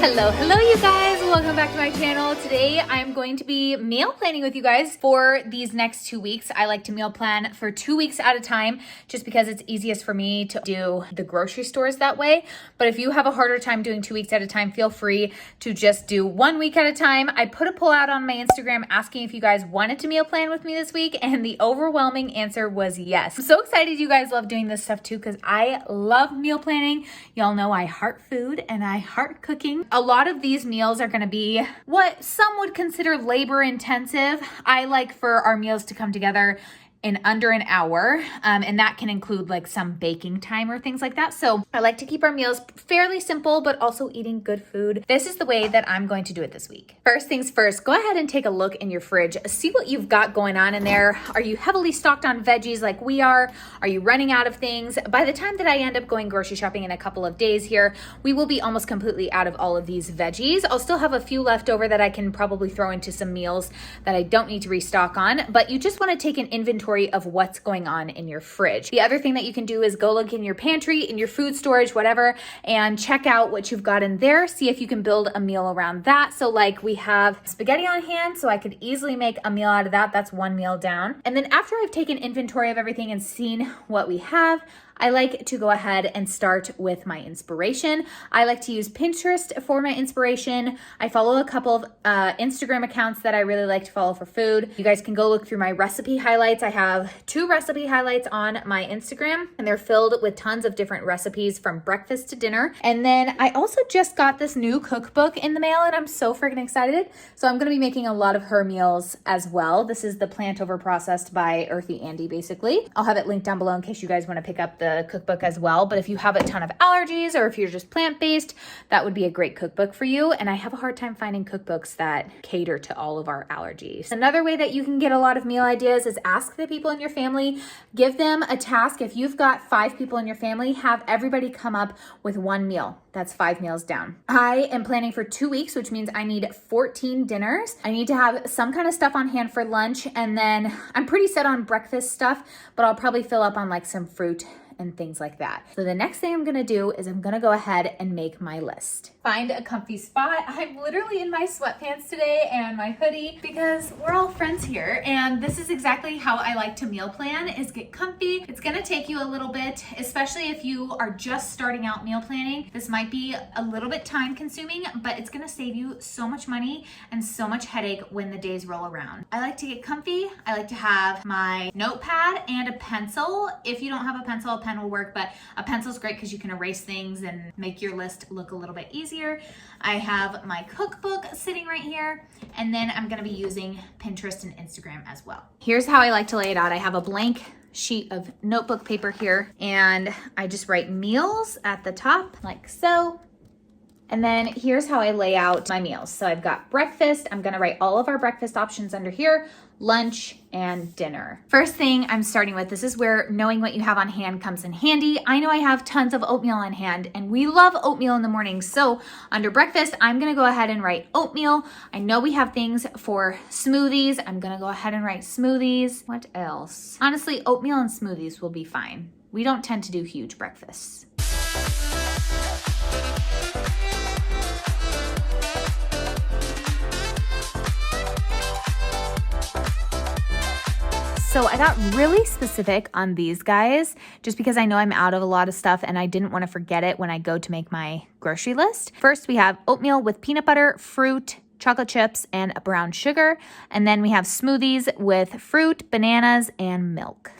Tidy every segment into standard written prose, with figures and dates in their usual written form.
Hello you guys, welcome back to my channel. Today I'm going to be meal planning with you guys for these next 2 weeks. I like to meal plan for 2 weeks at a time just because it's easiest for me to do the grocery stores that way. But if you have a harder time doing 2 weeks at a time, feel free to just do 1 week at a time. I put a poll out on my Instagram asking if you guys wanted to meal plan with me this week, and the overwhelming answer was yes. I'm so excited you guys love doing this stuff too because I love meal planning. Y'all know I heart food and I heart cooking. A lot of these meals are going to be what some would consider labor intensive. I like for our meals to come together in under an hour, and that can include like some baking time or things like that. So I like to keep our meals fairly simple, but also eating good food. This is the way that I'm going to do it this week. First things first, go ahead and take a look in your fridge. See what you've got going on in there. Are you heavily stocked on veggies like we are? Are you running out of things? By the time that I end up going grocery shopping in a couple of days here, we will be almost completely out of all of these veggies. I'll still have a few left over that I can probably throw into some meals that I don't need to restock on, but you just want to take an inventory of what's going on in your fridge. The other thing that you can do is go look in your pantry, in your food storage, whatever, and check out what you've got in there. See if you can build a meal around that. So like we have spaghetti on hand, so I could easily make a meal out of that. That's one meal down. And then after I've taken inventory of everything and seen what we have, I like to go ahead and start with my inspiration. I like to use Pinterest for my inspiration. I follow a couple of Instagram accounts that I really like to follow for food. You guys can go look through my recipe highlights. I have 2 recipe highlights on my Instagram, and they're filled with tons of different recipes from breakfast to dinner. And then I also just got this new cookbook in the mail, and I'm so freaking excited. So I'm gonna be making a lot of her meals as well. This is the Plant Over Processed by Earthy Andy, basically. I'll have it linked down below in case you guys wanna pick up the cookbook as well. But if you have a ton of allergies or if you're just plant-based, that would be a great cookbook for you. And I have a hard time finding cookbooks that cater to all of our allergies. Another way that you can get a lot of meal ideas is ask the people in your family, give them a task. If you've got 5 people in your family, have everybody come up with 1 meal. That's 5 meals down. I am planning for 2 weeks, which means I need 14 dinners. I need to have some kind of stuff on hand for lunch. And then I'm pretty set on breakfast stuff, but I'll probably fill up on like some fruit and things like that. So the next thing I'm gonna do is I'm gonna go ahead and make my list. Find a comfy spot. I'm literally in my sweatpants today and my hoodie because we're all friends here. And this is exactly how I like to meal plan, is get comfy. It's gonna take you a little bit, especially if you are just starting out meal planning. This might be a little bit time consuming, but it's gonna save you so much money and so much headache when the days roll around. I like to get comfy. I like to have my notepad and a pencil. If you don't have a pencil, a pen will work, but a pencil is great because you can erase things and make your list look a little bit easier. I have my cookbook sitting right here, and then I'm gonna be using Pinterest and Instagram as well. Here's how I like to lay it out. I have a blank sheet of notebook paper here, and I just write meals at the top like so. And then here's how I lay out my meals. So I've got breakfast. I'm gonna write all of our breakfast options under here, lunch, and dinner. First thing I'm starting with, this is where knowing what you have on hand comes in handy. I know I have tons of oatmeal on hand, and we love oatmeal in the morning. So under breakfast, I'm gonna go ahead and write oatmeal. I know we have things for smoothies. I'm gonna go ahead and write smoothies. What else? Honestly, oatmeal and smoothies will be fine. We don't tend to do huge breakfasts. So I got really specific on these guys just because I know I'm out of a lot of stuff and I didn't want to forget it when I go to make my grocery list. First, we have oatmeal with peanut butter, fruit, chocolate chips, and brown sugar. And then we have smoothies with fruit, bananas, and milk.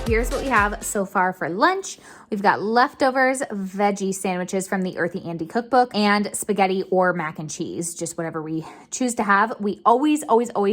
Here's what we have so far for lunch. We've got leftovers veggie sandwiches from the Earthy Andy cookbook and spaghetti or mac and cheese, just whatever we choose to have. We always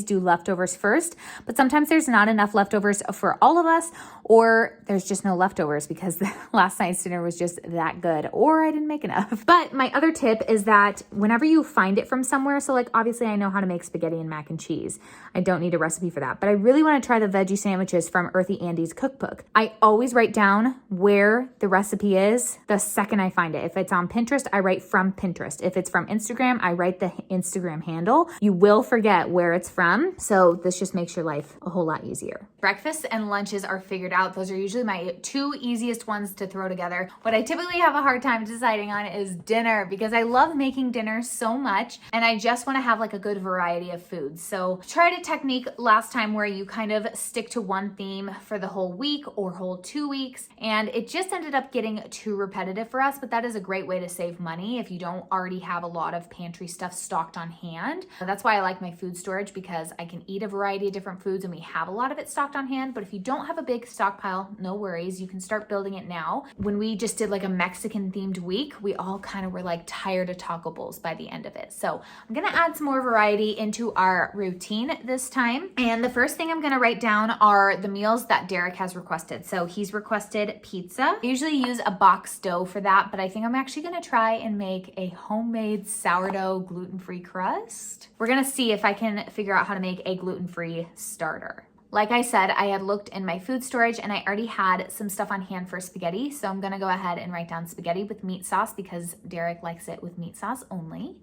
do leftovers first, but sometimes there's not enough leftovers for all of us, or there's just no leftovers because the last night's dinner was just that good, or I didn't make enough. But my other tip is that whenever you find it from somewhere, so like obviously I know how to make spaghetti and mac and cheese. I don't need a recipe for that, but I really want to try the veggie sandwiches from Earthy Andy's cookbook cookbook. I always write down where the recipe is the second I find it. If it's on Pinterest, I write from Pinterest. If it's from Instagram, I write the Instagram handle. You will forget where it's from, so this just makes your life a whole lot easier. Breakfast and lunches are figured out. Those are usually my two easiest ones to throw together. What I typically have a hard time deciding on is dinner, because I love making dinner so much and I just want to have like a good variety of foods. So tried a technique last time where you kind of stick to one theme for the whole week or whole 2 weeks, and it just ended up getting too repetitive for us, but that is a great way to save money if you don't already have a lot of pantry stuff stocked on hand. That's why I like my food storage, because I can eat a variety of different foods and we have a lot of it stocked on hand. But if you don't have a big stockpile, no worries, you can start building it now. When we just did like a Mexican themed week, we all kind of were like tired of taco bowls by the end of it. So I'm gonna add some more variety into our routine this time. And the first thing I'm gonna write down are the meals that Derek has requested. So he's requested pizza. I usually use a box dough for that, but I think I'm actually gonna try and make a homemade sourdough gluten-free crust. We're gonna see if I can figure out how to make a gluten-free starter. Like I said, I had looked in my food storage and I already had some stuff on hand for spaghetti. So I'm gonna go ahead and write down spaghetti with meat sauce because Derek likes it with meat sauce only.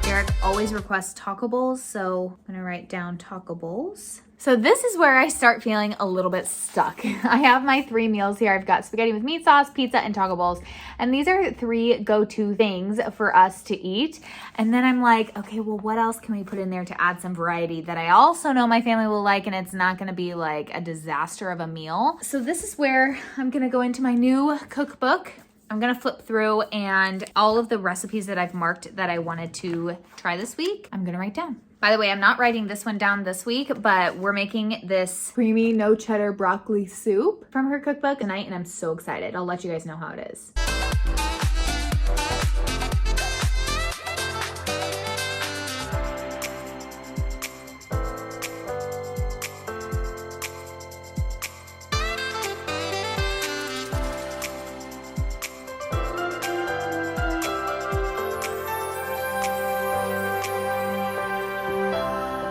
Derek always requests taco bowls, so I'm gonna write down taco bowls. So this is where I start feeling a little bit stuck. I have my 3 meals here. I've got spaghetti with meat sauce, pizza, and taco bowls. And these are 3 go-to things for us to eat. And then I'm like, okay, well, what else can we put in there to add some variety that I also know my family will like, and it's not gonna be like a disaster of a meal. So this is where I'm gonna go into my new cookbook. I'm gonna flip through, and all of the recipes that I've marked that I wanted to try this week, I'm gonna write down. By the way, I'm not writing this one down this week, but we're making this creamy no cheddar broccoli soup from her cookbook tonight, and I'm so excited. I'll let you guys know how it is.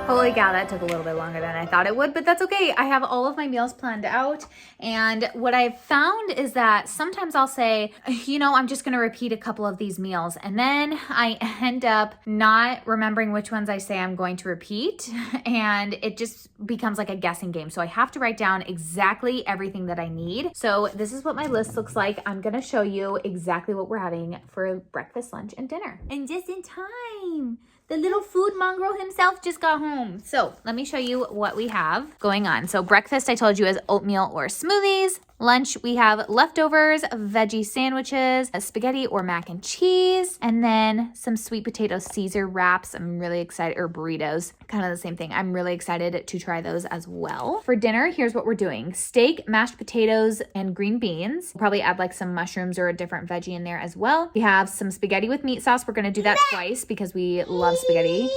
Holy cow, that took a little bit longer than I thought it would, but that's okay. I have all of my meals planned out, and what I've found is that sometimes I'll say, you know, I'm just gonna repeat a couple of these meals, and then I end up not remembering which ones I say I'm going to repeat, and it just becomes like a guessing game. So I have to write down exactly everything that I need. So this is what my list looks like. I'm gonna show you exactly what we're having for breakfast, lunch, and dinner. And just in time. The little food mongrel himself just got home. So let me show you what we have going on. So breakfast, I told you, is oatmeal or smoothies. Lunch, we have leftovers, veggie sandwiches, a spaghetti or mac and cheese, and then some sweet potato Caesar wraps. I'm really excited, or burritos, kind of the same thing. I'm really excited to try those as well. For dinner, here's what we're doing. Steak, mashed potatoes, and green beans. We'll probably add like some mushrooms or a different veggie in there as well. We have some spaghetti with meat sauce. We're gonna do that twice because we love spaghetti.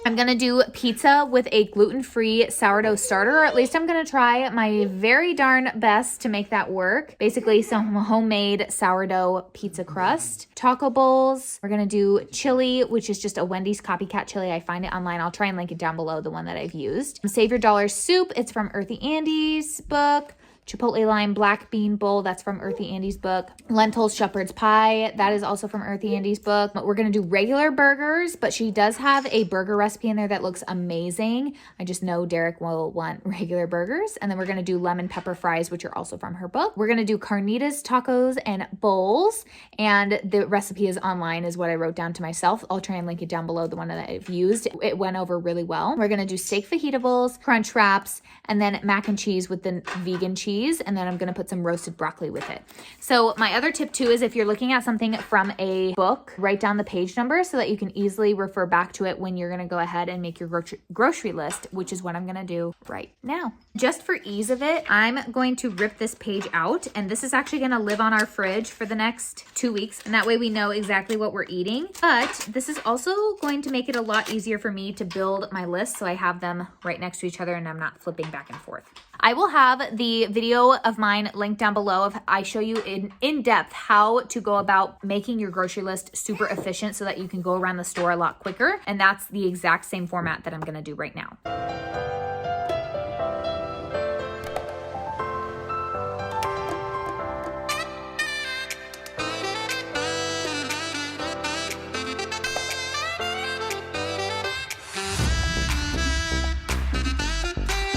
I'm gonna do pizza with a gluten-free sourdough starter, or at least I'm gonna try my very darn best to make that work. Basically some homemade sourdough pizza crust. Taco bowls. We're gonna do chili, which is just a Wendy's copycat chili. I find it online. I'll try and link it down below, the one that I've used. Save Your Dollar soup. It's from Earthy Andy's book. Chipotle lime black bean bowl, that's from Earthy Andy's book. Lentils shepherd's pie, that is also from Earthy Andy's book. But we're gonna do regular burgers, but she does have a burger recipe in there that looks amazing. I just know Derek will want regular burgers. And then we're gonna do lemon pepper fries, which are also from her book. We're gonna do carnitas, tacos, and bowls. And the recipe is online, is what I wrote down to myself. I'll try and link it down below, the one that I've used. It went over really well. We're gonna do steak fajita bowls, crunch wraps, and then mac and cheese with the vegan cheese. And then I'm gonna put some roasted broccoli with it. So my other tip too is if you're looking at something from a book, write down the page number so that you can easily refer back to it when you're gonna go ahead and make your grocery list, which is what I'm gonna do right now. Just for ease of it, I'm going to rip this page out, and this is actually gonna live on our fridge for the next 2 weeks, and that way we know exactly what we're eating. But this is also going to make it a lot easier for me to build my list so I have them right next to each other and I'm not flipping back and forth. I will have the video of mine linked down below. If I show you in depth how to go about making your grocery list super efficient so that you can go around the store a lot quicker. And that's the exact same format that I'm gonna do right now.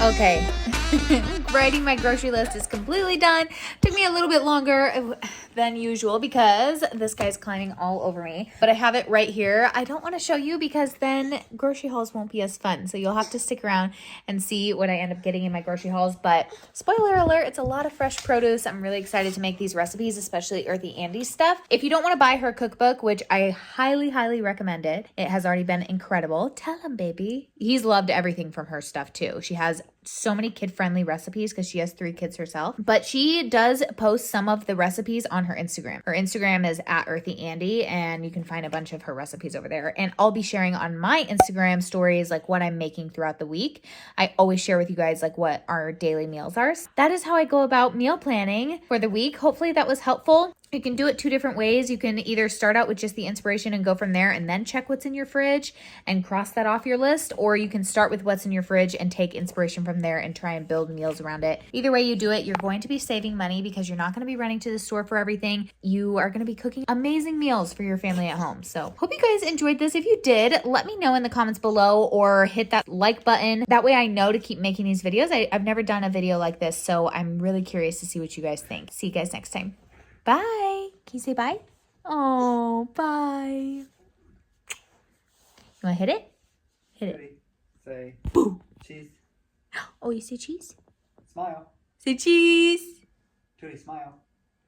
Okay, writing my grocery list is completely done. Took me a little bit longer than usual because this guy's climbing all over me. But I have it right here. I don't want to show you because then grocery hauls won't be as fun. So you'll have to stick around and see what I end up getting in my grocery hauls. But spoiler alert, it's a lot of fresh produce. I'm really excited to make these recipes, especially Earthy Andy's stuff. If you don't want to buy her cookbook, which I highly, highly recommend it has already been incredible. Tell him, baby. He's loved everything from her stuff too. She has so many kid-friendly recipes because she has 3 kids herself. But she does post some of the recipes on her Instagram. Her Instagram is @EarthyAndy, and you can find a bunch of her recipes over there. And I'll be sharing on my Instagram stories like what I'm making throughout the week. I always share with you guys like what our daily meals are. That is how I go about meal planning for the week. Hopefully that was helpful. You can do it 2 different ways. You can either start out with just the inspiration and go from there and then check what's in your fridge and cross that off your list, or you can start with what's in your fridge and take inspiration from there and try and build meals around it. Either way you do it, you're going to be saving money because you're not going to be running to the store for everything. You are going to be cooking amazing meals for your family at home. So hope you guys enjoyed this. If you did, let me know in the comments below or hit that like button. That way I know to keep making these videos. I've never done a video like this, so I'm really curious to see what you guys think. See you guys next time. Bye. Can you say bye? Oh, bye. You want to hit it? Hit it. Say boo. Cheese. Oh, you say cheese? Smile. Say cheese. Tootie, smile.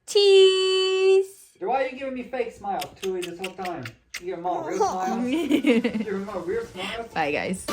Cheese. Why are you giving me fake smiles, Tootie, this whole time? You give them all real smiles? You give them all real smiles? Bye, guys.